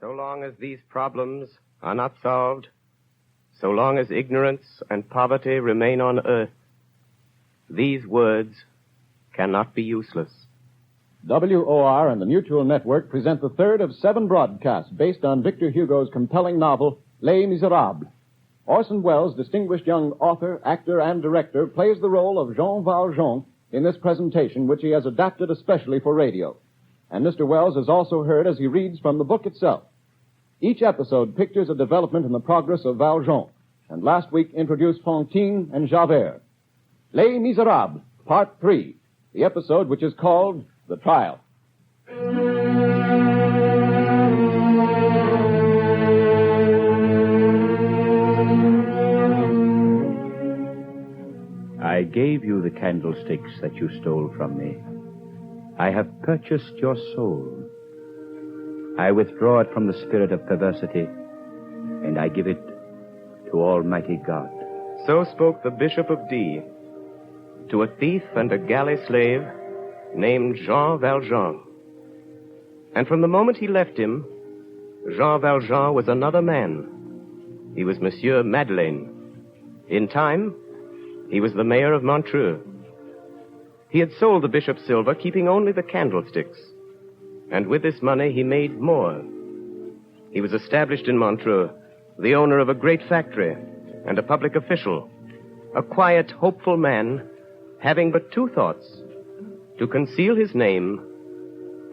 So long as these problems are not solved, so long as ignorance and poverty remain on earth, these words cannot be useless. WOR and the Mutual Network present the third of 7 broadcasts based on Victor Hugo's compelling novel, Les Misérables. Orson Welles, distinguished young author, actor, and director, plays the role of Jean Valjean in this presentation, which he has adapted especially for radio. And Mr. Welles is also heard as he reads from the book itself. Each episode pictures a development in the progress of Valjean, and last week introduced Fantine and Javert. Les Misérables, Part 3, the episode which is called The Trial. I gave you the candlesticks that you stole from me. I have purchased your soul. I withdraw it from the spirit of perversity, and I give it to Almighty God. So spoke the Bishop of D to a thief and a galley slave named Jean Valjean. And from the moment he left him, Jean Valjean was another man. He was Monsieur Madeleine. In time, he was the mayor of Montreux. He had sold the bishop's silver, keeping only the candlesticks. And with this money, he made more. He was established in Montreux, the owner of a great factory and a public official, a quiet, hopeful man, having but 2 thoughts: to conceal his name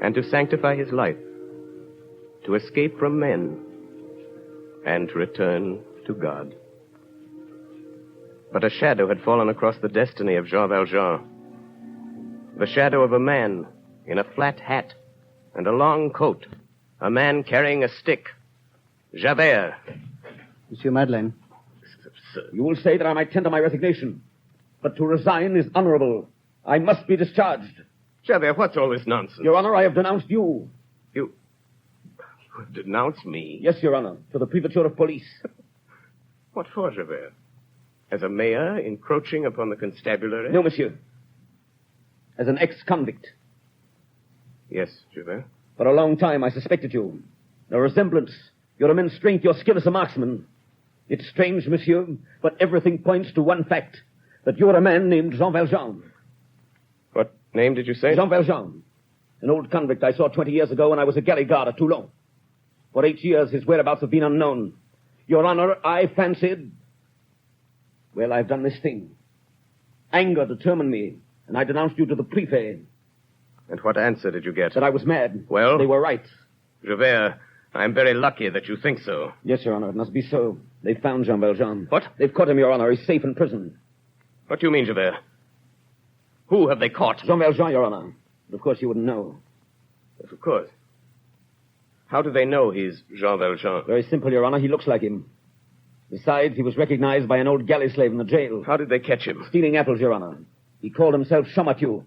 and to sanctify his life, to escape from men and to return to God. But a shadow had fallen across the destiny of Jean Valjean. The shadow of a man in a flat hat and a long coat. A man carrying a stick. Javert. Monsieur Madeleine. Sir, you will say that I might tender my resignation. But to resign is honorable. I must be discharged. Javert, what's all this nonsense? Your Honor, I have denounced you. You have denounced me? Yes, Your Honor, to the Prefecture of Police. What for, Javert? As a mayor encroaching upon the constabulary? No, monsieur. As an ex-convict. Yes, Javert. For a long time I suspected you. Your resemblance, your immense strength, your skill as a marksman. It's strange, monsieur, but everything points to one fact. That you're a man named Jean Valjean. What name did you say? Jean Valjean. An old convict I saw 20 years ago when I was a galley guard at Toulon. For 8 years his whereabouts have been unknown. Your Honor, I fancied... Well, I've done this thing. Anger determined me, and I denounced you to the prefect. And what answer did you get? That I was mad. Well? They were right. Javert, I'm very lucky that you think so. Yes, Your Honor, it must be so. They've found Jean Valjean. What? They've caught him, Your Honor. He's safe in prison. What do you mean, Javert? Who have they caught? Jean Valjean, Your Honor. But of course you wouldn't know. Yes, of course. How do they know he's Jean Valjean? Very simple, Your Honor. He looks like him. Besides, he was recognized by an old galley slave in the jail. How did they catch him? Stealing apples, Your Honor. He called himself Champmathieu.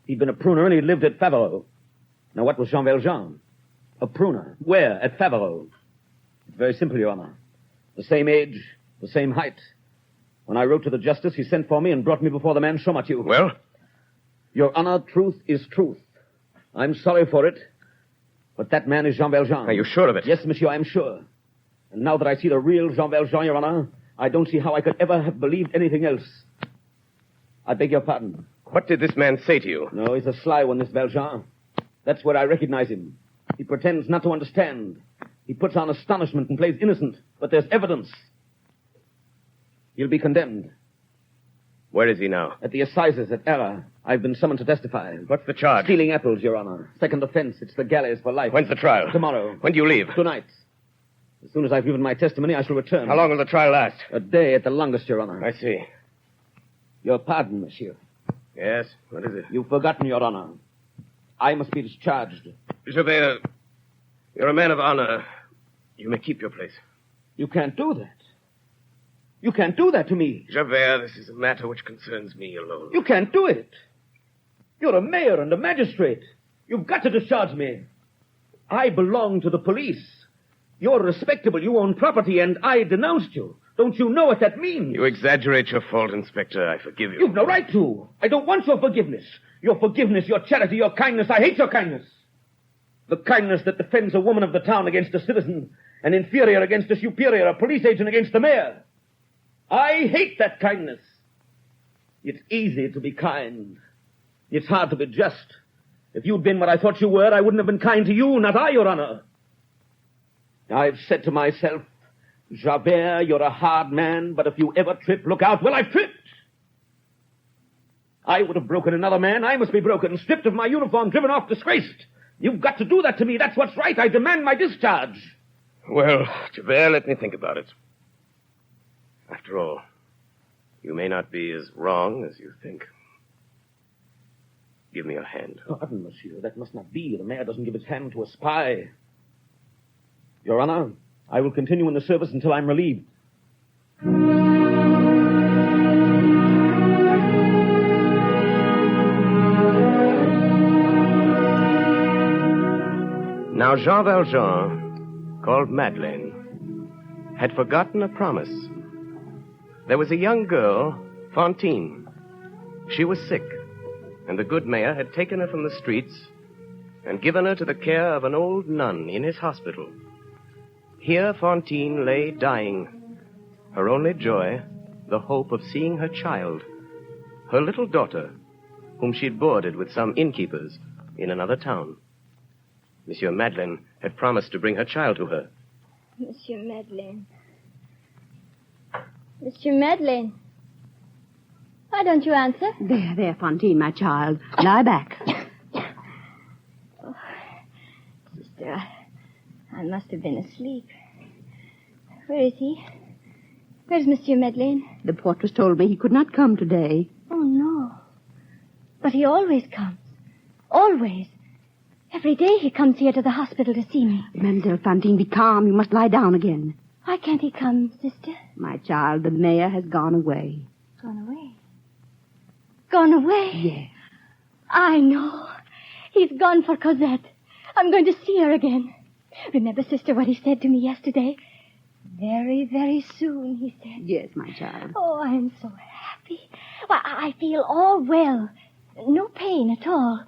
He'd been a pruner and he lived at Faverolles. Now, what was Jean Valjean? A pruner. Where? At Faverolles. It's very simple, Your Honor. The same age, the same height. When I wrote to the justice, he sent for me and brought me before the man Champmathieu. Well? Your Honor, truth is truth. I'm sorry for it, but that man is Jean Valjean. Are you sure of it? Yes, monsieur, I'm sure. And now that I see the real Jean Valjean, Your Honor, I don't see how I could ever have believed anything else. I beg your pardon. What did this man say to you? No, he's a sly one, this Valjean. That's where I recognize him. He pretends not to understand. He puts on astonishment and plays innocent, but there's evidence. He'll be condemned. Where is he now? At the assizes at Arras. I've been summoned to testify. What's the charge? Stealing apples, Your Honor. Second offense. It's the galleys for life. When's the trial? Tomorrow. When do you leave? Tonight. As soon as I've given my testimony, I shall return. How long will the trial last? A day at the longest, Your Honor. I see. Your pardon, monsieur. Yes? What is it? You've forgotten, Your Honor. I must be discharged. Javert, you're a man of honor. You may keep your place. You can't do that. You can't do that to me. Javert, this is a matter which concerns me alone. You can't do it. You're a mayor and a magistrate. You've got to discharge me. I belong to the police. You're respectable. You own property, and I denounced you. Don't you know what that means? You exaggerate your fault, Inspector. I forgive you. You've no right to. I don't want your forgiveness. Your forgiveness, your charity, your kindness. I hate your kindness. The kindness that defends a woman of the town against a citizen, an inferior against a superior, a police agent against the mayor. I hate that kindness. It's easy to be kind. It's hard to be just. If you'd been what I thought you were, I wouldn't have been kind to you, not I, Your Honor. I've said to myself, Javert, you're a hard man, but if you ever trip, look out. Well, I've tripped. I would have broken another man. I must be broken, stripped of my uniform, driven off, disgraced. You've got to do that to me. That's what's right. I demand my discharge. Well, Javert, let me think about it. After all, you may not be as wrong as you think. Give me your hand. Pardon, monsieur. That must not be. The mayor doesn't give his hand to a spy. Your Honor, I will continue in the service until I'm relieved. Now Jean Valjean, called Madeleine, had forgotten a promise. There was a young girl, Fantine. She was sick, and the good mayor had taken her from the streets and given her to the care of an old nun in his hospital. Here Fantine lay dying, her only joy, the hope of seeing her child, her little daughter, whom she'd boarded with some innkeepers in another town. Monsieur Madeleine had promised to bring her child to her. Monsieur Madeleine. Monsieur Madeleine. Why don't you answer? There, Fantine, my child. Lie back. Oh, sister, I must have been asleep. Where is he? Where's Monsieur Madeleine? The portress told me he could not come today. Oh, no. But he always comes. Always. Every day he comes here to the hospital to see me. Mademoiselle Fantine, be calm. You must lie down again. Why can't he come, sister? My child, the mayor has gone away. Gone away? Gone away? Yes. I know. He's gone for Cosette. I'm going to see her again. Remember, sister, what he said to me yesterday? Very, very soon, he said. Yes, my child. Oh, I am so happy. Why, I feel all well. No pain at all.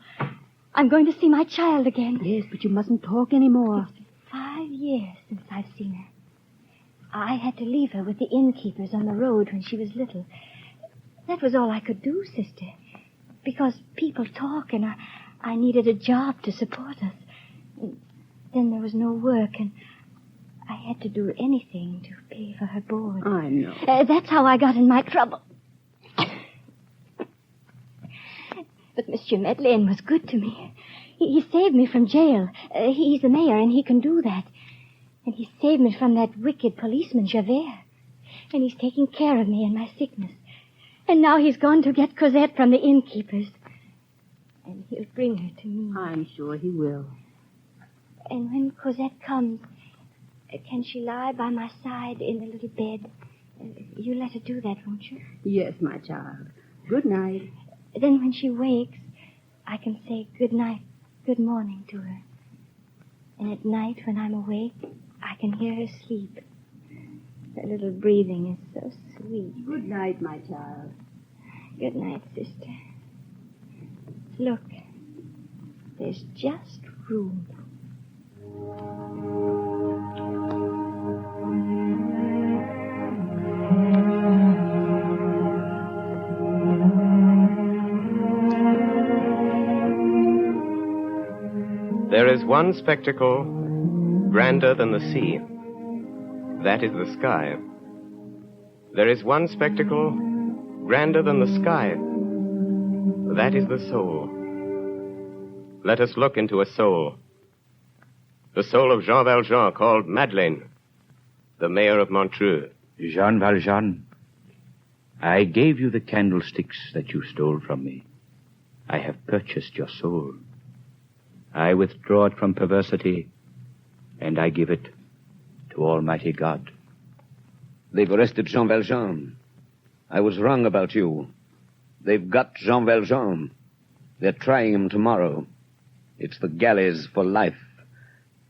I'm going to see my child again. Yes, but you mustn't talk anymore. It's been 5 years since I've seen her. I had to leave her with the innkeepers on the road when she was little. That was all I could do, sister. Because people talk and I needed a job to support us. And then there was no work and I had to do anything to pay for her board. I know. That's how I got in my trouble. But Monsieur Madeleine was good to me. He saved me from jail. He's the mayor, and he can do that. And he saved me from that wicked policeman, Javert. And he's taking care of me in my sickness. And now he's gone to get Cosette from the innkeepers. And he'll bring her to me. I'm sure he will. And when Cosette comes, can she lie by my side in the little bed? You let her do that, won't you? Yes, my child. Good night. Then when she wakes, I can say good night, good morning to her. And at night when I'm awake, I can hear her sleep. Her little breathing is so sweet. Good night, my child. Good night, sister. Look, there's just room. There is one spectacle grander than the sea. That is the sky. There is one spectacle grander than the sky. That is the soul. Let us look into a soul. The soul of Jean Valjean, called Madeleine, the mayor of Montreux. Jean Valjean, I gave you the candlesticks that you stole from me. I have purchased your soul. I withdraw it from perversity, and I give it to Almighty God. They've arrested Jean Valjean. I was wrong about you. They've got Jean Valjean. They're trying him tomorrow. It's the galleys for life.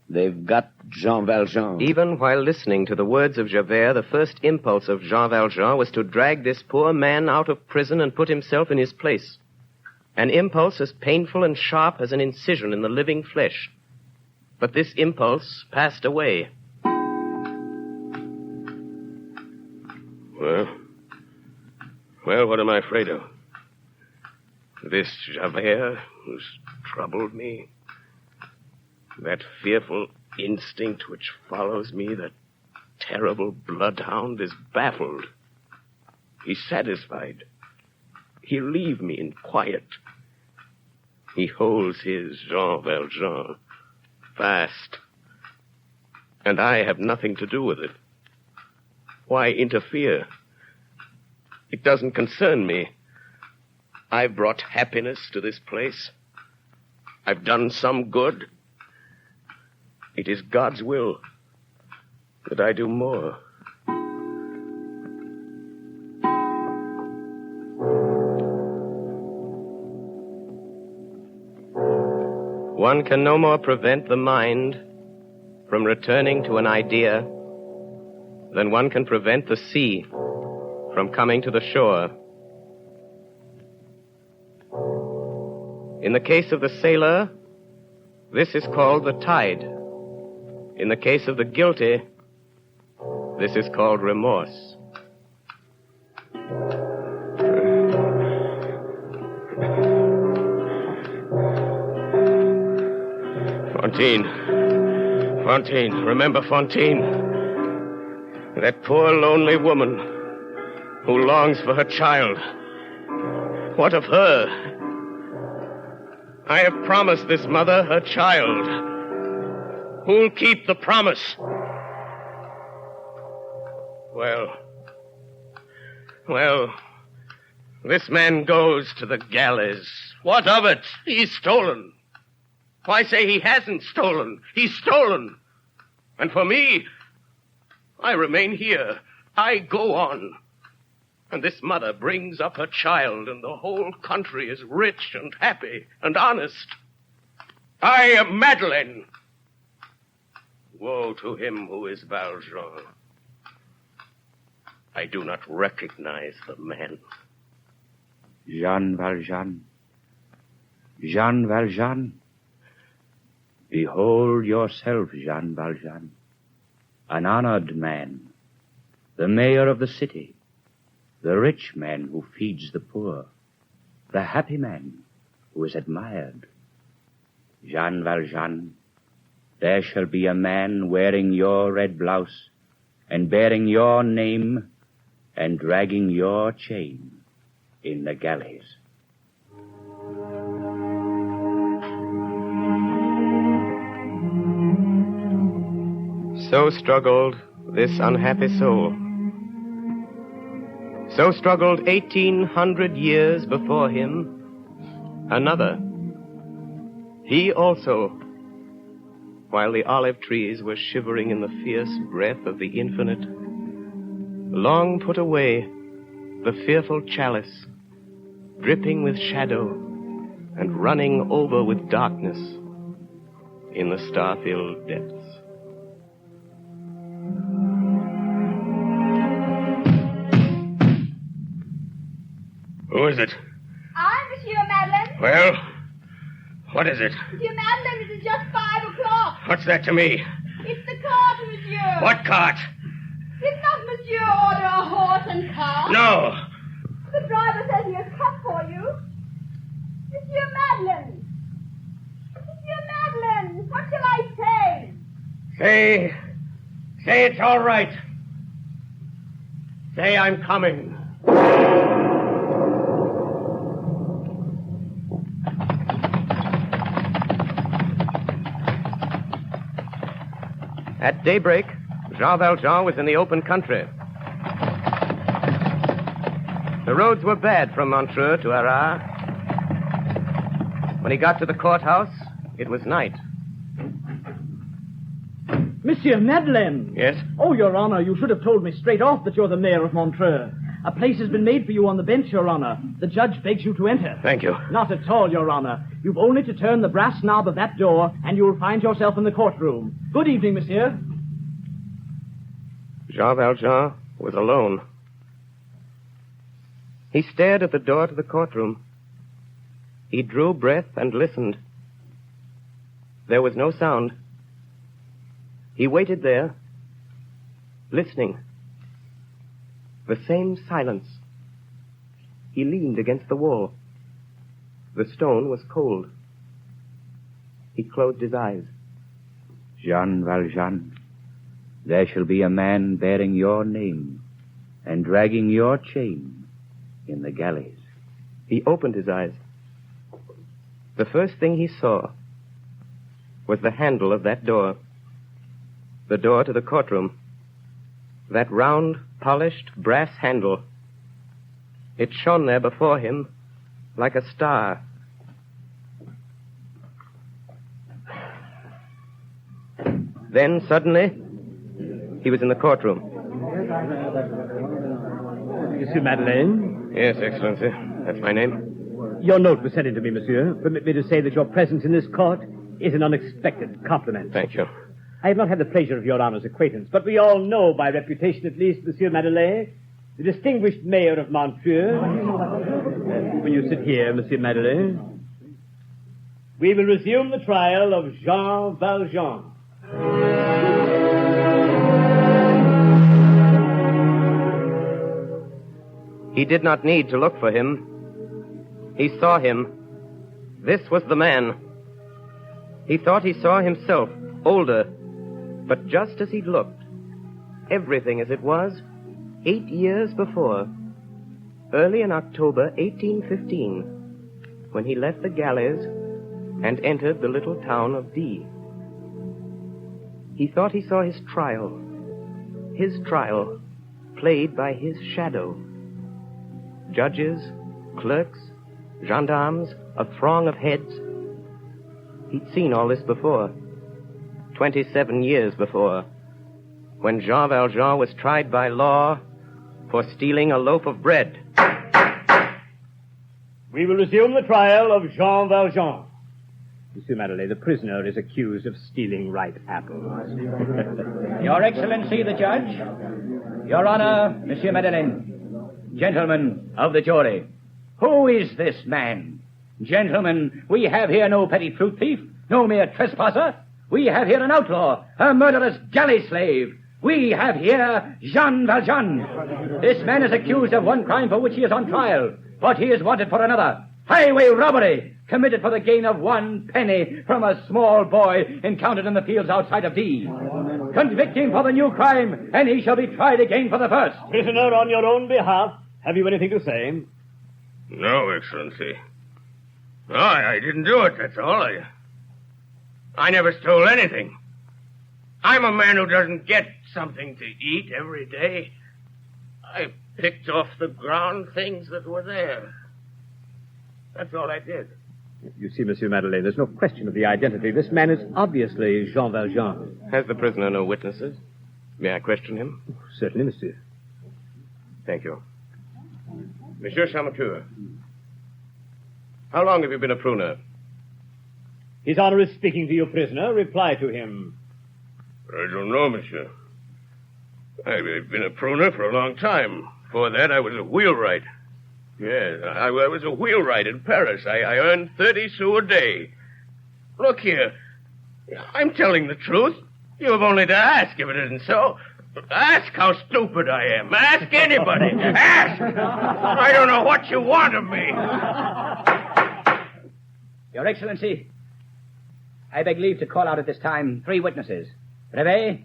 They've got Jean Valjean. Even while listening to the words of Javert, the first impulse of Jean Valjean was to drag this poor man out of prison and put himself in his place. An impulse as painful and sharp as an incision in the living flesh. But this impulse passed away. Well, what am I afraid of? This Javert who's troubled me? That fearful instinct which follows me, that terrible bloodhound, is baffled. He's satisfied. He'll leave me in quiet. He holds his Jean Valjean fast. And I have nothing to do with it. Why interfere? It doesn't concern me. I've brought happiness to this place. I've done some good. It is God's will that I do more. One can no more prevent the mind from returning to an idea than one can prevent the sea from coming to the shore. In the case of the sailor, this is called the tide. In the case of the guilty, this is called remorse. Fantine, remember Fantine? That poor lonely woman who longs for her child. What of her? I have promised this mother her child. Who'll keep the promise? Well, this man goes to the galleys. What of it? He's stolen. Why say he hasn't stolen? He's stolen. And for me, I remain here. I go on. And this mother brings up her child, and the whole country is rich and happy and honest. I am Madeleine. Woe to him who is Valjean. I do not recognize the man. Jean Valjean. Jean Valjean. Behold yourself, Jean Valjean, an honored man, the mayor of the city, the rich man who feeds the poor, the happy man who is admired. Jean Valjean, there shall be a man wearing your red blouse and bearing your name and dragging your chain in the galleys. So struggled this unhappy soul. So struggled 1,800 years before him another. He also, while the olive trees were shivering in the fierce breath of the infinite, long put away the fearful chalice, dripping with shadow and running over with darkness in the star-filled depths. Who is it? I'm Monsieur Madeleine. Well, what is it? Monsieur Madeleine, it is just 5 o'clock. What's that to me? It's the cart, Monsieur. What cart? Did not Monsieur order a horse and cart? No. The driver says he has come for you. Monsieur Madeleine. Monsieur Madeleine, what shall I say? Say it's all right. Say I'm coming. At daybreak, Jean Valjean was in the open country. The roads were bad from Montreux to Arras. When he got to the courthouse, it was night. Monsieur Madeleine! Yes? Oh, Your Honor, you should have told me straight off that you're the mayor of Montreux. A place has been made for you on the bench, Your Honor. The judge begs you to enter. Thank you. Not at all, Your Honor. You've only to turn the brass knob of that door, and you'll find yourself in the courtroom. Good evening, monsieur. Jean Valjean was alone. He stared at the door to the courtroom. He drew breath and listened. There was no sound. He waited there, listening. The same silence. He leaned against the wall. The stone was cold. He closed his eyes. Jean Valjean, there shall be a man bearing your name and dragging your chain in the galleys. He opened his eyes. The first thing he saw was the handle of that door. The door to the courtroom. That round, polished brass handle. It shone there before him like a star. Then, suddenly, he was in the courtroom. Monsieur Madeleine? Yes, Excellency. That's my name. Your note was sent in to me, monsieur. Permit me to say that your presence in this court is an unexpected compliment. Thank you. I have not had the pleasure of your honor's acquaintance, but we all know, by reputation at least, Monsieur Madeleine, the distinguished mayor of Montreux. Will you sit here, Monsieur Madeleine? We will resume the trial of Jean Valjean. He did not need to look for him. He saw him. This was the man. He thought he saw himself, older, but just as he'd looked. Everything as it was 8 years before, early in October 1815, when he left the galleys and entered the little town of D. He thought he saw his trial, played by his shadow. Judges, clerks, gendarmes, a throng of heads. He'd seen all this before, 27 years before, when Jean Valjean was tried by law for stealing a loaf of bread. We will resume the trial of Jean Valjean. Monsieur Madeleine, the prisoner is accused of stealing ripe apples. Your Excellency, the judge. Your Honor, Monsieur Madeleine. Gentlemen of the jury, who is this man? Gentlemen, we have here no petty fruit thief, no mere trespasser. We have here an outlaw, a murderous galley slave. We have here Jean Valjean. This man is accused of one crime for which he is on trial, but he is wanted for another. Highway robbery, committed for the gain of 1 penny from a small boy encountered in the fields outside of D. Convict him for the new crime, and he shall be tried again for the first. Prisoner, on your own behalf, have you anything to say? No, Excellency. No, I didn't do it, that's all. I never stole anything. I'm a man who doesn't get something to eat every day. I picked off the ground things that were there. That's all I did. You see, Monsieur Madeleine, there's no question of the identity. This man is obviously Jean Valjean. Has the prisoner no witnesses? May I question him? Certainly, monsieur. Thank you. Monsieur Champmathieu, how long have you been a pruner? His Honor is speaking to you, prisoner. Reply to him. I don't know, monsieur. I've been a pruner for a long time. Before that, I was a wheelwright. Yes, I was a wheelwright in Paris. I earned 30 sous a day. Look here. I'm telling the truth. You have only to ask if it isn't so. Ask how stupid I am. Ask anybody. Ask! I don't know what you want of me. Your Excellency, I beg leave to call out at this time 3 witnesses. Brevet,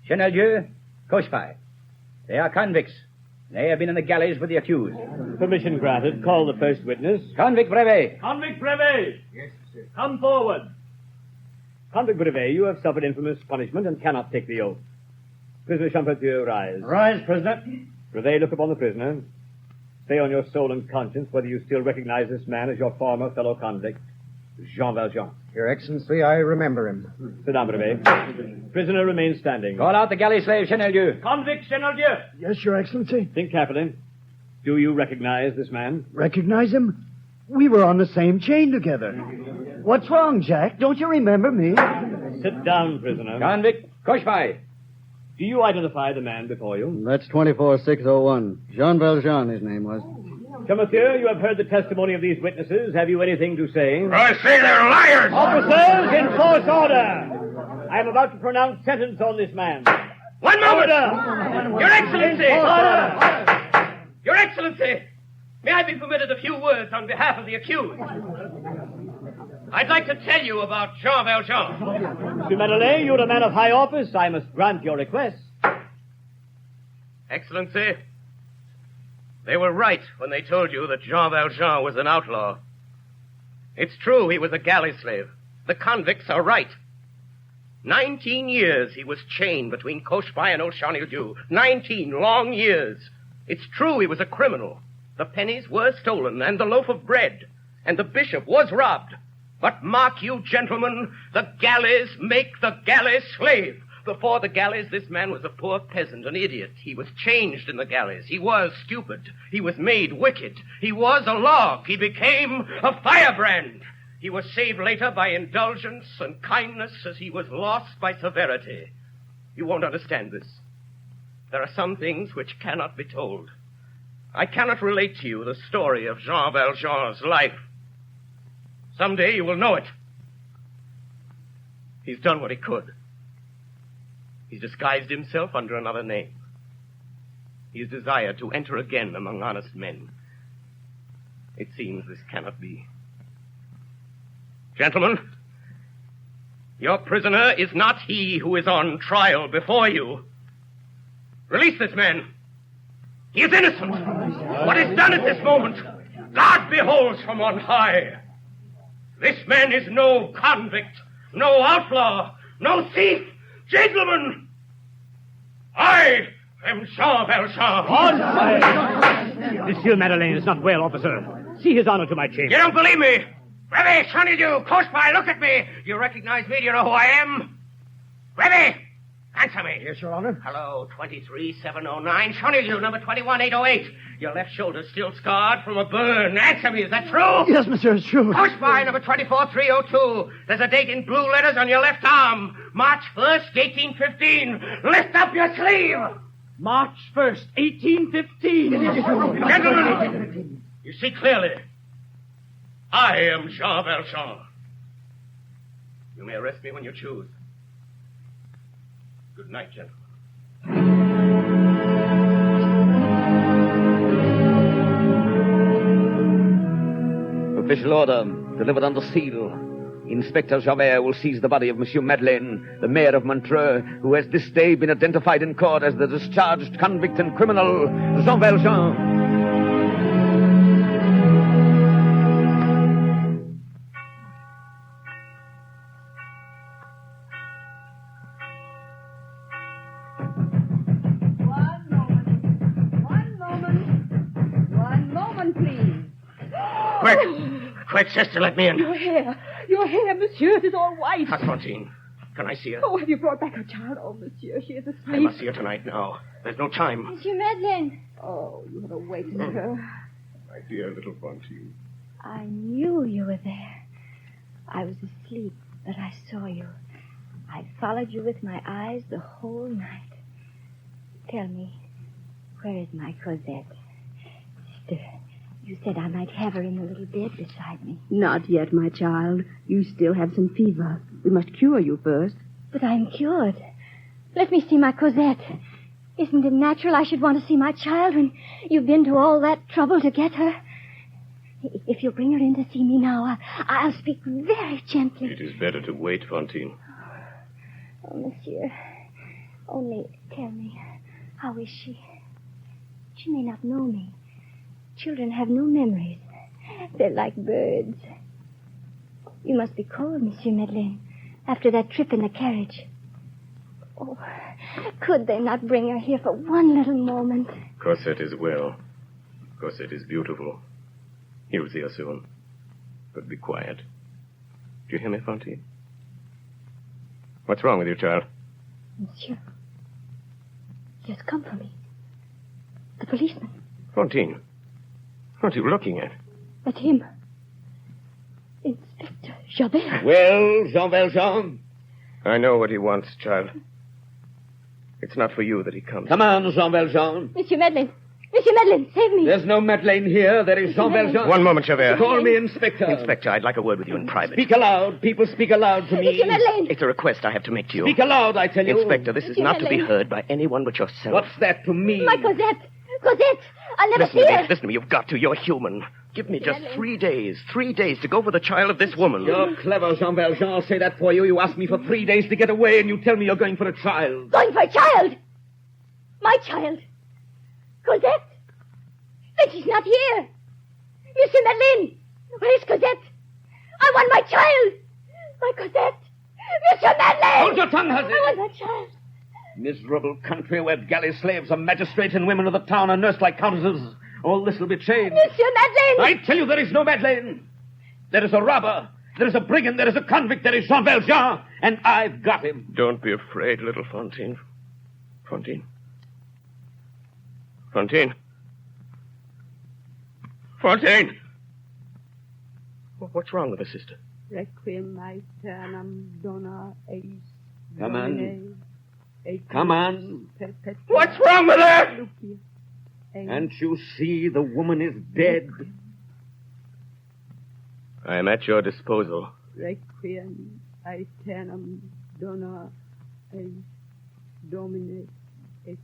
Chenelieu, Cochepaille. They are convicts. They have been in the galleys with the accused. Permission granted. Call the first witness. Convict Brevet. Convict Brevet! Yes, sir. Come forward. Convict Brevet, you have suffered infamous punishment and cannot take the oath. Prisoner Champmathieu, rise. Rise, prisoner. Brevet, look upon the prisoner. Say on your soul and conscience whether you still recognize this man as your former fellow convict, Jean Valjean. Your Excellency, I remember him. Sit down, Brevet. Prisoner remains standing. Call out the galley slave, Chenelieu. Convict Chenelieu! Yes, Your Excellency. Think carefully. Do you recognize this man? Recognize him? We were on the same chain together. What's wrong, Jack? Don't you remember me? Sit down, prisoner. Convict Cochepaille. Do you identify the man before you? That's 24601. Jean Valjean, his name was. Champmathieu, you have heard the testimony of these witnesses. Have you anything to say? I say they're liars! Officers, enforce order! I am about to pronounce sentence on this man. One moment! Order! Your Excellency! Order! Your Excellency! May I be permitted a few words on behalf of the accused? I'd like to tell you about Jean Valjean. Monsieur Madeleine, you're a man of high office. I must grant your request. Excellency, they were right when they told you that Jean Valjean was an outlaw. It's true he was a galley slave. The convicts are right. 19 years he was chained between Cochepaille and Old Chenildieu. 19 long years. It's true he was a criminal. The pennies were stolen and the loaf of bread. And the bishop was robbed. But mark you, gentlemen, the galleys make the galley slave. Before the galleys, this man was a poor peasant, an idiot. He was changed in the galleys. He was stupid. He was made wicked. He was a log. He became a firebrand. He was saved later by indulgence and kindness as he was lost by severity. You won't understand this. There are some things which cannot be told. I cannot relate to you the story of Jean Valjean's life. Someday you will know it. He's done what he could. He's disguised himself under another name. He has desired to enter again among honest men. It seems this cannot be. Gentlemen, your prisoner is not he who is on trial before you. Release this man. He is innocent. What is done at this moment, God beholds from on high. This man is no convict, no outlaw, no thief. Gentlemen, I am Jean Valjean. Monsieur Madeleine is not well, officer. See his honor to my chamber. You don't believe me? Remy, Chenildieu, Cochepaille, look at me. Do you recognize me? Do you know who I am? Remy, answer me. Yes, Your Honor. Hello, 23709, Chenildieu, number 21808. Your left shoulder's still scarred from a burn. Answer me, is that true? Yes, monsieur, it's true. Cochepaille, number 24302. There's a date in blue letters on your left arm. March 1st, 1815. Lift up your sleeve. March 1st, 1815. Gentlemen, you see clearly. I am Jean Valjean. You may arrest me when you choose. Good night, gentlemen. Official order, delivered under seal. Inspector Javert will seize the body of Monsieur Madeleine, the mayor of Montreux, who has this day been identified in court as the discharged convict and criminal, Jean Valjean. One moment, please. Quick, sister, let me in. Your hair, monsieur, it is all white. Fantine, can I see her? Oh, have you brought back her child? Oh, monsieur, she is asleep. I must see her tonight now. There's no time. Monsieur Madeleine. Oh, you have awakened her. My dear little Fantine. I knew you were there. I was asleep, but I saw you. I followed you with my eyes the whole night. Tell me, where is my Cosette? Sister, you said I might have her in the little bed beside me. Not yet, my child. You still have some fever. We must cure you first. But I'm cured. Let me see my Cosette. Isn't it natural I should want to see my child when you've been to all that trouble to get her? If you'll bring her in to see me now, I'll speak very gently. It is better to wait, Fantine. Oh, monsieur, only tell me, how is she? She may not know me. Children have no memories. They're like birds. You must be cold, Monsieur Madeleine, after that trip in the carriage. Oh, could they not bring her here for one little moment? Cosette is well. Cosette is beautiful. You'll see her soon. But be quiet. Do you hear me, Fantine? What's wrong with you, child? Monsieur, he has come for me. The policeman. Fantine, what are you looking at? At him. Inspector Gabel. Well, Jean Valjean? I know what he wants, child. It's not for you that he comes. Come on, Jean Valjean. Monsieur Madeleine. Monsieur Madeleine, save me. There's no Madeleine here. There is Jean Valjean. One moment, Javert. Call me Inspector. Inspector, I'd like a word with you in private. Speak aloud. People speak aloud to me. Monsieur Madeleine. It's a request I have to make to you. Speak aloud, I tell you. Inspector, this is Monsieur not to be Madeleine. heard by anyone but yourself. What's that to me? My Cosette. Cosette. I'll never Listen see to me. her. Listen to me. You've got to. You're human. Give me just 3 days. 3 days to go for the child of this woman. You're clever, Jean Valjean. I'll say that for you. You asked me for 3 days to get away, and you tell me you're going for a child. Going for a child? My child? Cosette? Then she's not here. Monsieur Madeleine, where's Cosette? I want my child. My Cosette. Monsieur Madeleine! Hold your tongue, hussy. I want my child. Miserable country where galley slaves are magistrates and women of the town are nursed like countesses. All this will be changed. Monsieur Madeleine! I tell you there is no Madeleine. There is a robber. There is a brigand. There is a convict. There is Jean Valjean. And I've got him. Don't be afraid, little Fantine. Fantine. Fantine. Fantine! What's wrong with her, sister? Requiem aeternam dona eis. Come on. Domine, et Come on. perpetua What's wrong with her? Lucia. Can't you see the woman is dead? I am at your disposal. Requiem aeternam dona eis. Domine, et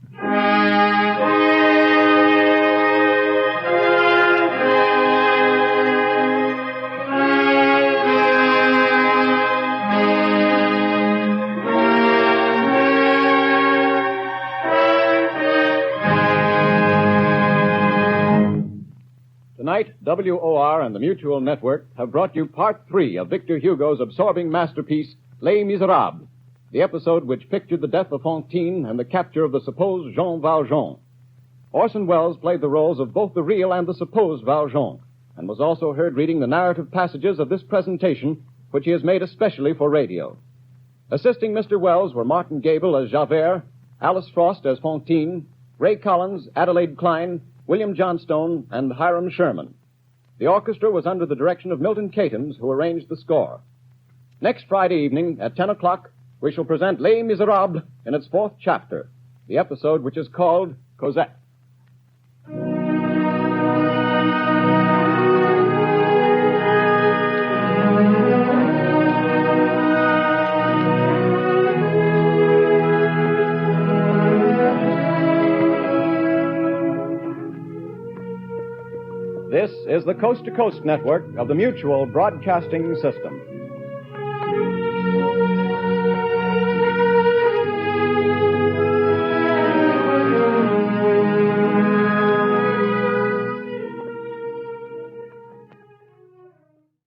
Tonight, WOR and the Mutual Network have brought you Part 3 of Victor Hugo's absorbing masterpiece, Les Misérables, the episode which pictured the death of Fantine and the capture of the supposed Jean Valjean. Orson Welles played the roles of both the real and the supposed Valjean, and was also heard reading the narrative passages of this presentation, which he has made especially for radio. Assisting Mr. Welles were Martin Gabel as Javert, Alice Frost as Fantine, Ray Collins, Adelaide Klein, William Johnstone, and Hiram Sherman. The orchestra was under the direction of Milton Catons, who arranged the score. Next Friday evening at 10 o'clock, we shall present Les Misérables in its 4th chapter, the episode which is called Cosette. This is the Coast to Coast Network of the Mutual Broadcasting System.